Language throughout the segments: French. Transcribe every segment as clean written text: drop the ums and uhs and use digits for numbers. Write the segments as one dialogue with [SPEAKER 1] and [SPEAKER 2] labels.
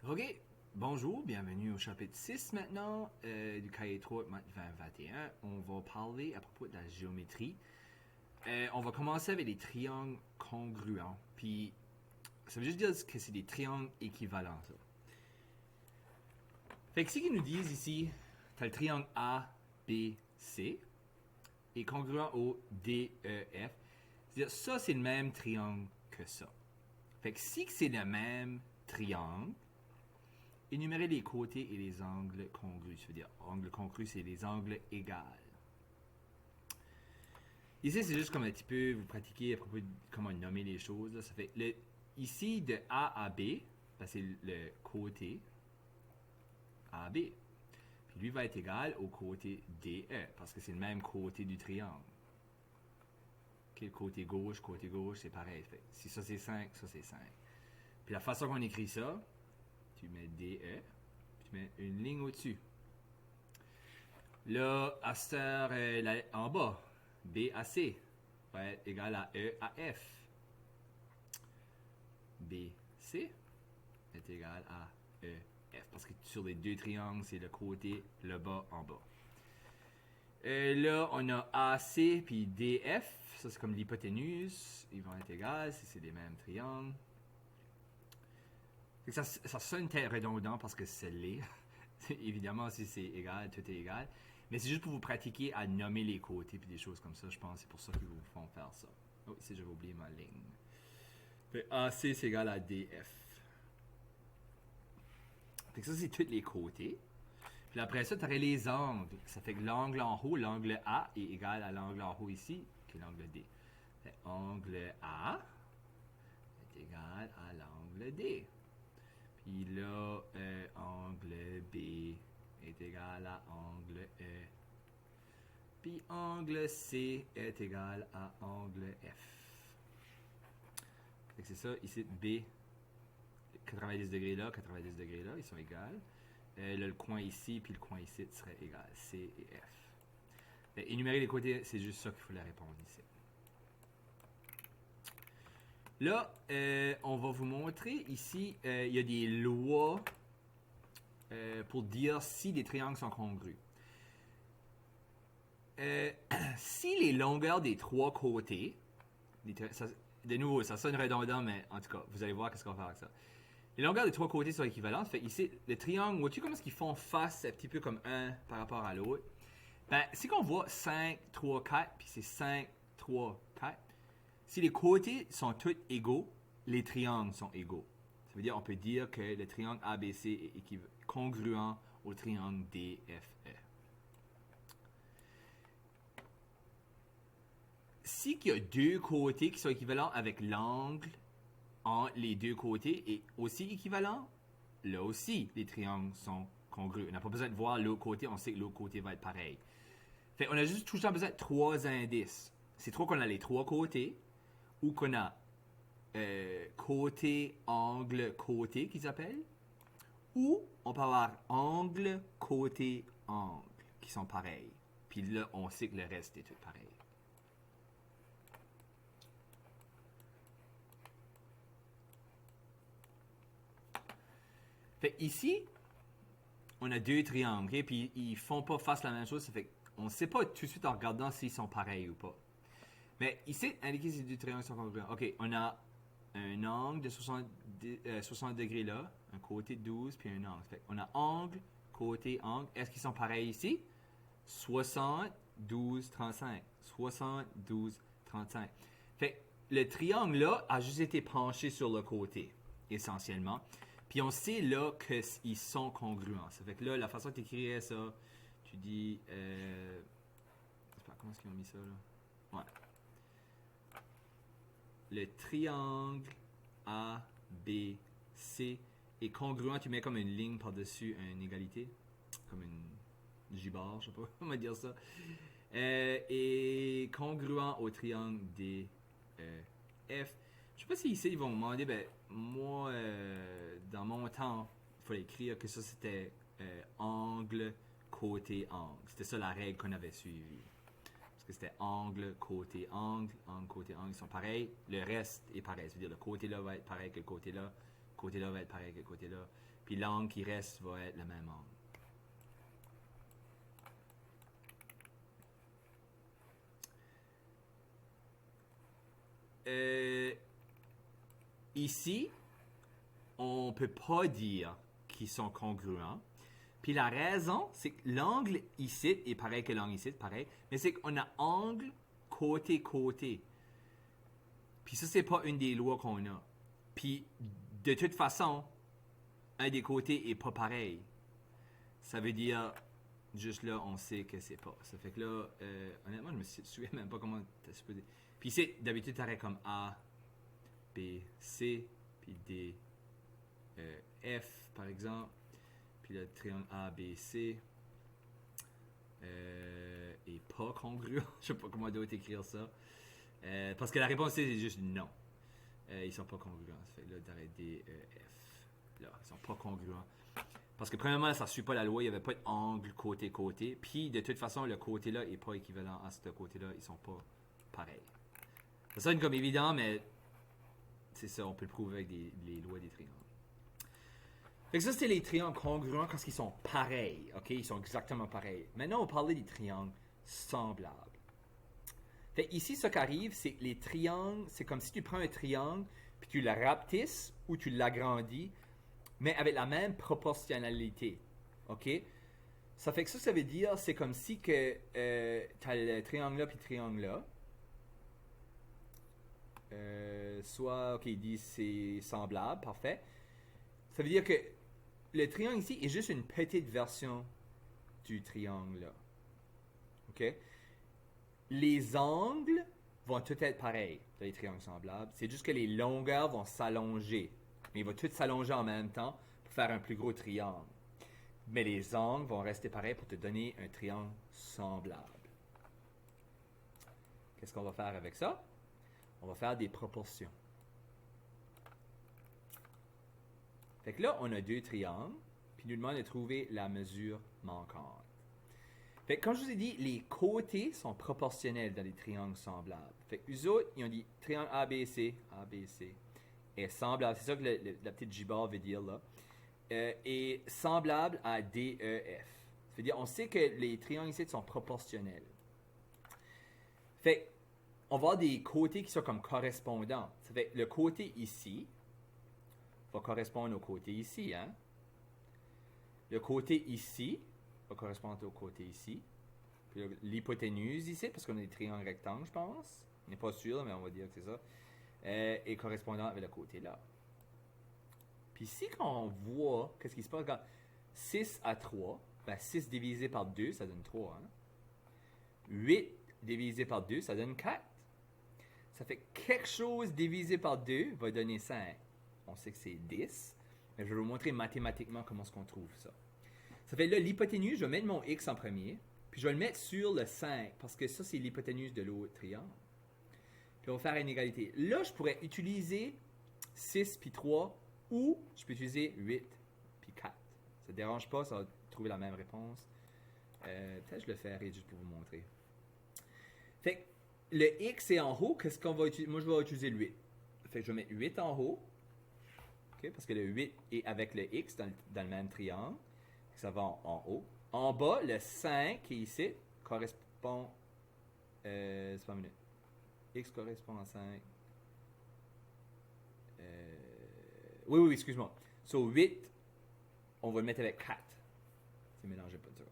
[SPEAKER 1] OK, bonjour, bienvenue au chapitre 6 maintenant du cahier 3 maths 2021. On va parler à propos de la géométrie. On va commencer avec les triangles congruents. Puis, ça veut juste dire que c'est des triangles équivalents, ça. Fait que ce qu'ils nous disent ici, tu as le triangle A, B, C et congruent au D, E, F. C'est-à-dire, ça, c'est le même triangle que ça. Fait que si c'est le même triangle, énumérer les côtés et les angles congrus. Ça veut dire, angle congru, c'est les angles égaux. Ici, c'est juste comme un petit peu, vous pratiquez à propos de comment nommer les choses. Là. Ça fait, ici, de A à B, ben, c'est le côté AB. Puis lui va être égal au côté DE, parce que c'est le même côté du triangle. Okay, côté gauche, c'est pareil. Fait, si ça c'est 5, ça c'est 5. Puis la façon qu'on écrit ça, tu mets DE, puis tu mets une ligne au-dessus. Là, à cette heure, en bas, B à C va être égal à E à F. B, C est égal à E, F. Parce que sur les deux triangles, c'est le côté, le bas en bas. Là, on a AC puis DF. Ça, c'est comme l'hypoténuse. Ils vont être égales si c'est les mêmes triangles. Ça sonne très redondant parce que c'est l'est. Évidemment, si c'est égal, tout est égal. Mais c'est juste pour vous pratiquer à nommer les côtés puis des choses comme ça. Je pense que c'est pour ça qu'ils vous font faire ça. Oh, ici, j'avais oublié ma ligne. Fait AC, c'est égal à DF. Fait que ça, c'est tous les côtés. Puis après ça, tu aurais les angles. Ça fait que l'angle en haut, l'angle A est égal à l'angle en haut ici, qui est l'angle D. Fait angle A est égal à l'angle D. Puis là, angle B est égal à angle E. Puis angle C est égal à angle F. Fait que c'est ça, ici, B, 90 degrés là, 90 degrés là, ils sont égales. Là, le coin ici, puis le coin ici serait égal, C et F. Fait, énumérer les côtés, c'est juste ça qu'il faut la répondre ici. Là, on va vous montrer ici, il y a des lois pour dire si les triangles sont congrus. Si les longueurs des trois côtés, de nouveau, ça sonne redondant, mais en tout cas, vous allez voir qu'est-ce qu'on va faire avec ça. Les longueurs des trois côtés sont équivalentes. Fait ici, le triangle, vois-tu comment est-ce qu'ils font face un petit peu comme un par rapport à l'autre? Ben, si qu'on voit 5, 3, 4, puis c'est 5, 3, 4, si les côtés sont tous égaux, les triangles sont égaux. Ça veut dire on peut dire que le triangle ABC est congruent au triangle DFE. Si il y a deux côtés qui sont équivalents avec l'angle entre les deux côtés est aussi équivalent, là aussi, les triangles sont congrus. On n'a pas besoin de voir l'autre côté, on sait que l'autre côté va être pareil. Fait on a juste tout le temps besoin de trois indices. C'est trop qu'on a les trois côtés, ou qu'on a côté, angle, côté qu'ils appellent, ou on peut avoir angle, côté, angle, qui sont pareils. Puis là, on sait que le reste est tout pareil. Fait ici, on a deux triangles, okay? Puis ils font pas face à la même chose. Ça fait qu'on ne sait pas tout de suite en regardant s'ils sont pareils ou pas. Mais ici, indiquer si les deux triangles sont congruents. Ok, on a un angle de 60 degrés là, un côté de 12, puis un angle. Fait on a angle, côté, angle. Est-ce qu'ils sont pareils ici? 60, 12, 35. 60, 12, 35. Fait le triangle là a juste été penché sur le côté, essentiellement. Puis on sait là qu'ils sont congruents. Ça fait que là, la façon que tu écrirais ça, tu dis. Je sais pas comment est-ce qu'ils ont mis ça là. Ouais. Le triangle ABC est congruent. Tu mets comme une ligne par-dessus une égalité. Comme une gibard, je sais pas comment dire ça. Et congruent au triangle DF. Je sais pas si ici ils vont me demander, ben, moi, dans mon temps, il fallait écrire que ça c'était angle, côté, angle. C'était ça la règle qu'on avait suivie. Parce que c'était angle, côté, angle, côté, angle, ils sont pareils. Le reste est pareil. C'est-à-dire le côté là va être pareil que le côté là. côté-là va être pareil que le côté-là. Puis l'angle qui reste va être le même angle. Ici, on ne peut pas dire qu'ils sont congruents. Puis la raison, c'est que l'angle ici est pareil que l'angle ici, pareil. Mais c'est qu'on a angle côté-côté. Puis ça, c'est pas une des lois qu'on a. Puis de toute façon, un des côtés est pas pareil. Ça veut dire, juste là, on sait que c'est pas. Ça fait que là, honnêtement, je me souviens même pas comment t'as supposé. Puis c'est d'habitude, t'arrêtes comme A, B, C, puis D, F, par exemple. Puis le triangle A, B, C est pas congruent. Je sais pas comment d'autre écrire ça. Parce que la réponse c'est juste non. Ils sont pas congruents. Ça fait que là, t'arrêtes D, E, F. Là, ils sont pas congruents. Parce que premièrement, ça ne suit pas la loi, il n'y avait pas d'angle côté-côté. Puis de toute façon, le côté-là n'est pas équivalent à ce côté-là, ils sont pas pareils. Ça sonne comme évident, mais c'est ça, on peut le prouver avec les lois des triangles. Fait que ça, c'est les triangles congruents quand ils sont pareils, ok? Ils sont exactement pareils. Maintenant, on va parler des triangles semblables. Fait ici, ce qui arrive, c'est que les triangles, c'est comme si tu prends un triangle, puis tu le rapetisses ou tu l'agrandis, mais avec la même proportionnalité, ok? Ça fait que ça veut dire, c'est comme si que tu as le triangle là puis le triangle là. Soit, ok, il dit c'est semblable, parfait. Ça veut dire que le triangle ici est juste une petite version du triangle là. Ok? Les angles vont tous être pareils dans les triangles semblables. C'est juste que les longueurs vont s'allonger. Mais ils vont tous s'allonger en même temps pour faire un plus gros triangle. Mais les angles vont rester pareils pour te donner un triangle semblable. Qu'est-ce qu'on va faire avec ça? On va faire des proportions. Fait que là, on a deux triangles, puis il nous demande de trouver la mesure manquante. Fait que comme je vous ai dit, les côtés sont proportionnels dans les triangles semblables. Fait que eux autres, ils ont dit triangle ABC est semblable. C'est ça que la petite J-bar veut dire là. Est semblable à DEF. Ça veut dire, on sait que les triangles ici sont proportionnels. Fait on va avoir des côtés qui sont comme correspondants. Ça fait le côté ici va correspondre au côté ici, hein? Le côté ici va correspondre au côté ici. Puis l'hypoténuse ici, parce qu'on a des triangles rectangles, je pense. On n'est pas sûr, mais on va dire que c'est ça. Est correspondant avec le côté là. Puis ici, quand on voit, qu'est-ce qui se passe? Regarde, 6 à 3, ben 6 divisé par 2, ça donne 3. Hein? 8 divisé par 2, ça donne 4. Ça fait que quelque chose divisé par 2 va donner 5. On sait que c'est 10, mais je vais vous montrer mathématiquement comment est-ce qu'on trouve ça. Ça fait là, l'hypoténuse, je vais mettre mon x en premier, puis je vais le mettre sur le 5, parce que ça, c'est l'hypoténuse de l'autre triangle. Puis on va faire une égalité. Là, je pourrais utiliser 6 puis 3, ou je peux utiliser 8 puis 4. Ça ne dérange pas, ça va trouver la même réponse. Peut-être que je le ferai juste pour vous montrer. Fait que le x est en haut, qu'est-ce qu'on va utiliser? Moi, je vais utiliser le 8. Fait que je vais mettre 8 en haut. Okay, parce que le 8 est avec le x dans le même triangle. Ça va en haut. En bas, le 5 qui est ici correspond... c'est pas une minute. X correspond à 5. Oui, excuse-moi. So 8, on va le mettre avec 4. C'est mélangé pas de seconde.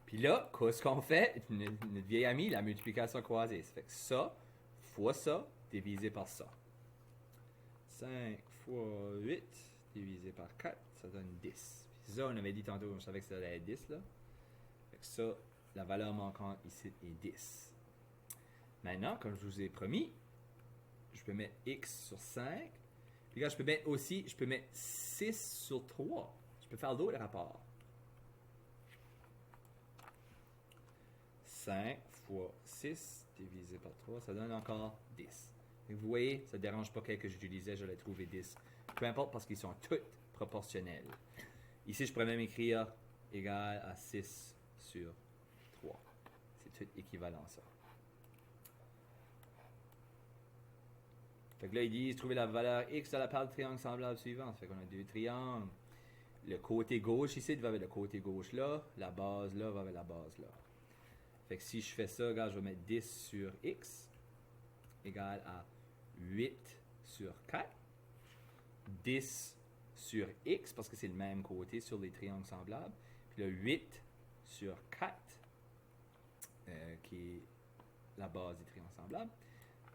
[SPEAKER 1] Puis là, qu'est-ce qu'on fait? Notre vieille amie, la multiplication croisée. Ça fait que ça fois ça divisé par ça. 5 fois 8 divisé par 4, ça donne 10. Puis ça, on avait dit tantôt, on savait que ça allait être 10 là. Fait que ça, la valeur manquante ici est 10. Maintenant, comme je vous ai promis, je peux mettre x sur 5. Puis là, je peux mettre aussi, je peux mettre 6 sur 3. Je peux faire d'autres rapports. 5 fois 6 divisé par 3, ça donne encore 10. Et vous voyez, ça ne dérange pas quel que j'utilisais, je l'ai trouvé 10. Peu importe parce qu'ils sont tous proportionnels. Ici, je pourrais même écrire égal à 6 sur 3. C'est tout équivalent ça. Fait que là, ils disent trouver la valeur x de la paire de triangles semblables suivante. Fait qu'on a deux triangles. Le côté gauche ici va avec le côté gauche là. La base là va avec la base là. Fait que si je fais ça, regarde, je vais mettre 10 sur x égale à 8 sur 4. 10 sur x, parce que c'est le même côté sur les triangles semblables. Puis là, 8 sur 4, qui est la base des triangles semblables.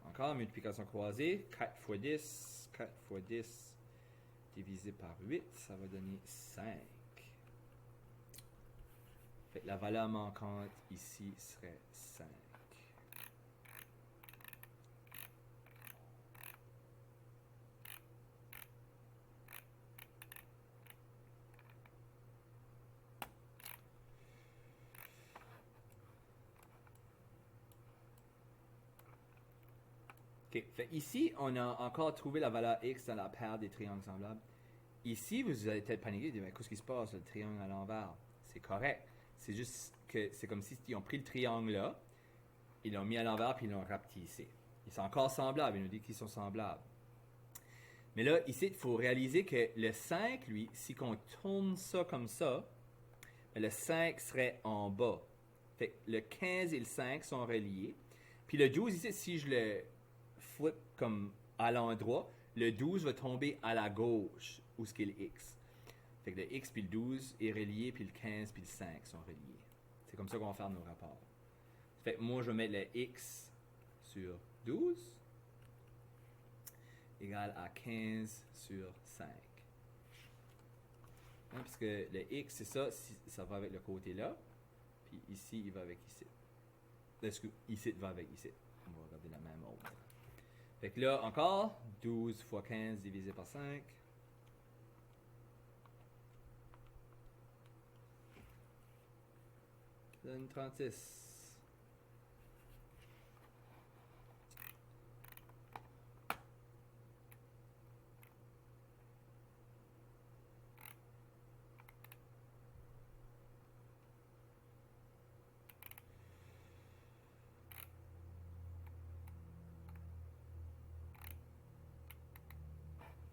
[SPEAKER 1] Encore, multiplication croisée, 4 fois 10, 4 fois 10 divisé par 8, ça va donner 5. Fait que la valeur manquante ici serait 5. OK. Fait ici, on a encore trouvé la valeur x dans la paire des triangles semblables. Ici, vous allez peut-être paniquer et dire, mais qu'est-ce qui se passe, le triangle à l'envers? C'est correct. C'est juste que c'est comme si ils ont pris le triangle là, ils l'ont mis à l'envers puis ils l'ont rapetissé. Ils sont encore semblables, il nous dit qu'ils sont semblables. Mais là, ici, il faut réaliser que le 5, lui, si on tourne ça comme ça, le 5 serait en bas. Fait que le 15 et le 5 sont reliés. Puis le 12 ici, si je le flip comme à l'endroit, le 12 va tomber à la gauche, où ce qu'est le x. Fait que le x puis le 12 est relié, puis le 15 puis le 5 sont reliés. C'est comme ça qu'on va faire nos rapports. Fait que moi, je vais mettre le x sur 12 égale à 15 sur 5. Hein, parce que le x, c'est ça, ça va avec le côté là, puis ici, il va avec ici. Excuse, ici, il va avec ici. On va regarder la même ordre. Fait que là, encore, 12 fois 15 divisé par 5. Ça donne 36.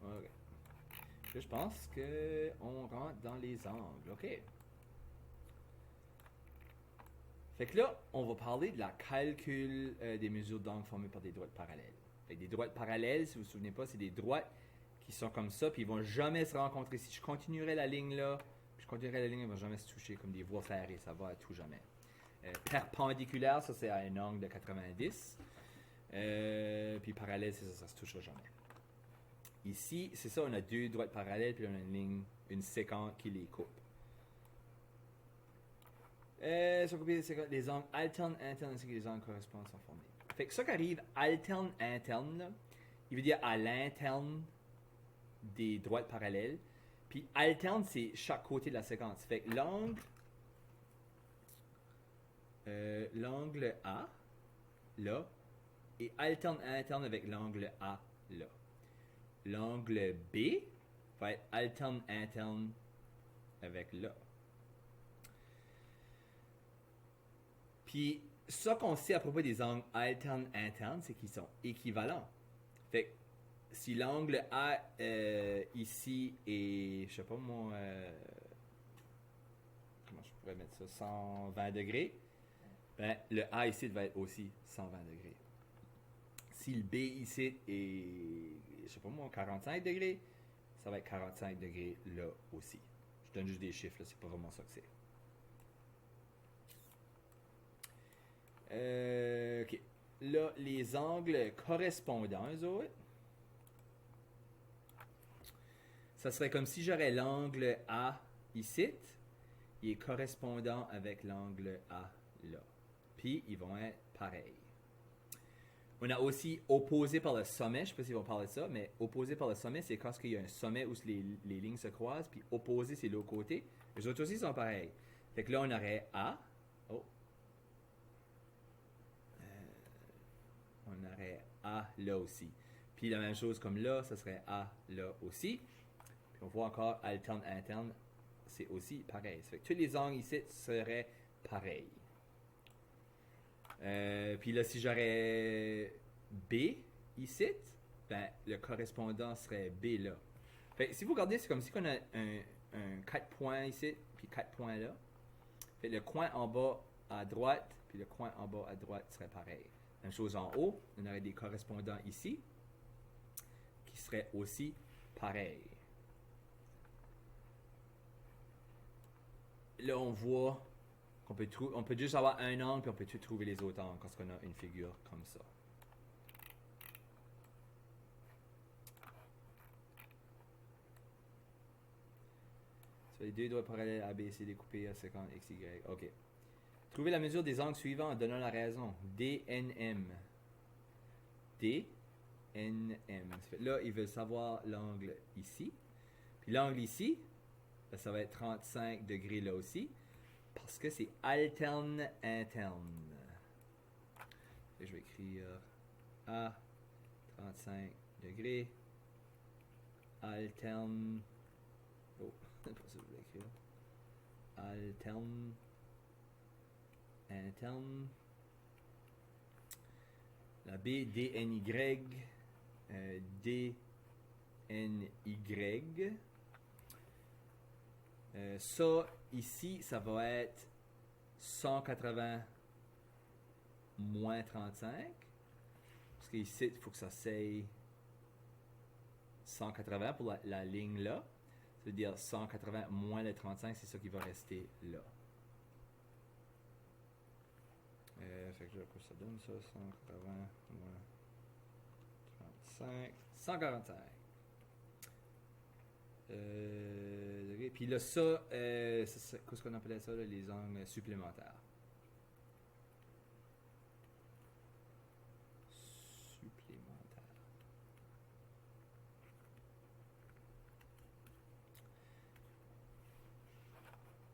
[SPEAKER 1] OK. Là, je pense qu'on rentre dans les angles. OK. Fait que là, on va parler de la calcul des mesures d'angle formées par des droites parallèles. Fait que des droites parallèles, si vous vous souvenez pas, c'est des droites qui sont comme ça, puis ils vont jamais se rencontrer. Si je continuerai la ligne là, puis je continuerai la ligne, ils vont jamais se toucher comme des voies ferrées, ça va à tout jamais. Perpendiculaire, ça c'est à un angle de 90. Puis parallèle, c'est ça, ça se touchera jamais. Ici, c'est ça, on a deux droites parallèles, puis on a une ligne, une séquence qui les coupe. Les angles alternes, internes, ainsi que les angles correspondants sont formés. Fait que ça qui arrive, alterne, interne, là, il veut dire à l'interne des droites parallèles. Puis alterne, c'est chaque côté de la séquence. Fait que l'angle A, là, et alterne, interne avec l'angle A, là. L'angle B va être alterne, interne avec là. Puis, ça qu'on sait à propos des angles alternes internes, c'est qu'ils sont équivalents. Fait que si l'angle A ici est, je sais pas moi, comment je pourrais mettre ça, 120 degrés, ben, le A ici va être aussi 120 degrés. Si le B ici est, je sais pas moi, 45 degrés, ça va être 45 degrés là aussi. Je donne juste des chiffres, là, c'est pas vraiment ça que c'est. OK. Là, les angles correspondants, eux autres, ça serait comme si j'aurais l'angle A ici, il est correspondant avec l'angle A là. Puis, ils vont être pareils. On a aussi opposé par le sommet, je ne sais pas s'ils vont parler de ça, mais opposé par le sommet, c'est quand il y a un sommet où les lignes se croisent, puis opposé, c'est l'autre côté. Les autres aussi sont pareils. Fait que là, on aurait A. Oh. On aurait A là aussi. Puis la même chose comme là, ça serait A là aussi. Puis on voit encore alterne, interne, c'est aussi pareil. Ça fait que tous les angles ici seraient pareils. Puis là, si j'aurais B ici, ben, le correspondant serait B là. Fait, si vous regardez, c'est comme si on a un 4 points ici, puis 4 points là. Fait, le coin en bas à droite, puis le coin en bas à droite serait pareil. Même chose en haut, on aurait des correspondants ici, qui seraient aussi pareils. Là, on voit qu'on peut juste avoir un angle, puis on peut tout trouver les autres angles quand on a une figure comme ça. Sur les deux doigts parallèles ABC découpés à 50 XY. OK. Trouvez la mesure des angles suivants en donnant la raison. DNM. DNM. Là, ils veulent savoir l'angle ici. Puis l'angle ici, ben, ça va être 35 degrés là aussi. Parce que c'est alterne interne. Et je vais écrire à 35 degrés. Alterne. Oh, c'est pas ça que je vais écrire. Alterne. Interne. La B, DNY. DNY. Ça, ici, ça va être 180 moins 35. Parce qu'ici, il faut que ça s'aille 180 pour la ligne là. Ça veut dire 180 moins le 35, c'est ça qui va rester là. Fait que ça donne ça, 180 moins 35, 145. Puis là, ça, qu'est-ce qu'on appelait ça, là, les angles supplémentaires.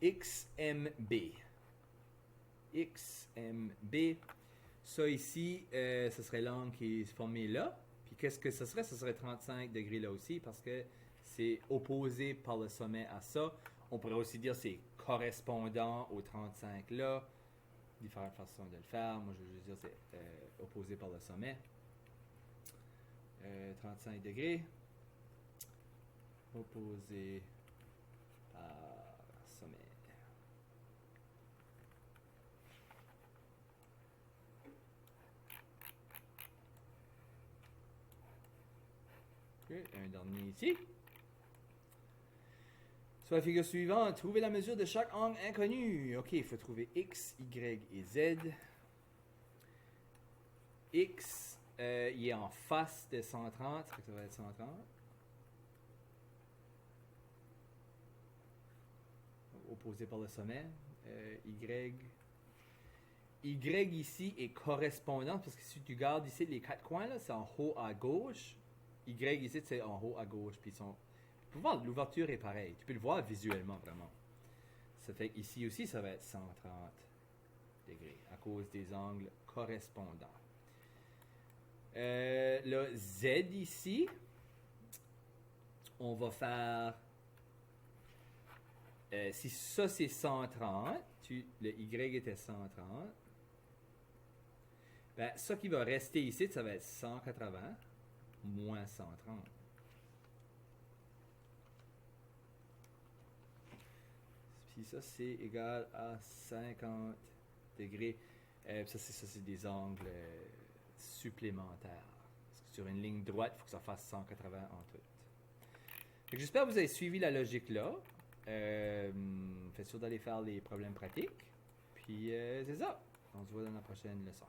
[SPEAKER 1] XMB. XMB. Ça ici, ce serait l'angle qui est formé là. Puis qu'est-ce que ce serait? Ce serait 35 degrés là aussi parce que c'est opposé par le sommet à ça. On pourrait aussi dire c'est correspondant au 35 là. Différentes façons de le faire. Moi, je veux juste dire c'est opposé par le sommet. 35 degrés. Opposé par sommet. Okay, un dernier ici. Sur la figure suivante, trouvez la mesure de chaque angle inconnu. OK, il faut trouver X, Y et Z. X, il est en face de 130, ça va être 130. Opposé par le sommet. Y. Y ici est correspondant, parce que si tu regardes ici, les quatre coins, là, c'est en haut à gauche. Y ici, c'est en haut à gauche. Puis tu peux voir, l'ouverture est pareille. Tu peux le voir visuellement, vraiment. Ça fait qu'ici aussi, ça va être 130 degrés, à cause des angles correspondants. Le Z ici, on va faire... si ça c'est 130, le Y était 130, ben, ça qui va rester ici, ça va être 180 moins 130. Puis ça c'est égal à 50 degrés. Ça c'est des angles supplémentaires. Parce que sur une ligne droite, il faut que ça fasse 180 en tout. J'espère que vous avez suivi la logique là. Faites sûr d'aller faire les problèmes pratiques. Puis c'est ça. On se voit dans la prochaine leçon.